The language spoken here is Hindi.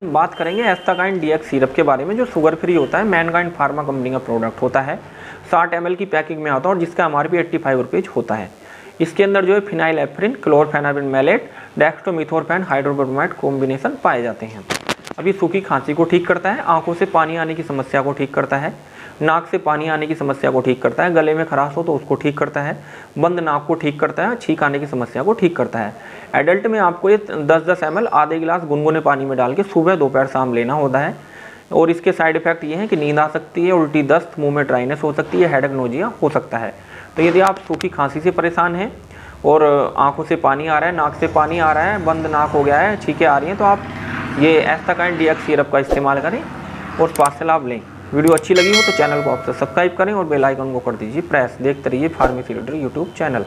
बात करेंगे एस्टाकाइन डीएक्स सिरप के बारे में, जो शुगर फ्री होता है, मैनकाइंड फार्मा कंपनी का प्रोडक्ट होता है। 60 ml की पैकिंग में आता है और जिसका एमआरपी 85 रुपीज़ होता है। इसके अंदर जो है फिनाइलएफ्रिन, क्लोरफेनाबिन मैलेट, डेक्स्ट्रोमिथोरफैन, हाइड्रोब्रोमाइड कॉम्बिनेशन पाए जाते हैं। अब ये सूखी खांसी को ठीक करता है, आंखों से पानी आने की समस्या को ठीक करता है, नाक से पानी आने की समस्या को ठीक करता है, गले में खराश हो तो उसको ठीक करता है, बंद नाक को ठीक करता है, छींक आने की समस्या को ठीक करता है। एडल्ट में आपको ये 10-10 ml आधे गिलास गुनगुने पानी में डाल के सुबह दोपहर शाम लेना होता है। और इसके साइड इफेक्ट ये हैं कि नींद आ सकती है, उल्टी दस्त, मुंह में ड्राइनेस हो सकती है, हेडेक नोजिया हो सकता है। तो यदि आप सूखी खांसी से परेशान हैं और आंखों से पानी आ रहा है, नाक से पानी आ रहा है, बंद नाक हो गया है, छींकें आ रही हैं, तो आप ये एस्टाकाइन डीएक्स सिरप का इस्तेमाल करें और स्वास्थ्य लाभ लें। वीडियो अच्छी लगी हो तो चैनल को आप सब्सक्राइब करें और बेल आइकन को कर दीजिए प्रेस। देखते रहिए फार्मेसी लीडर यूट्यूब चैनल।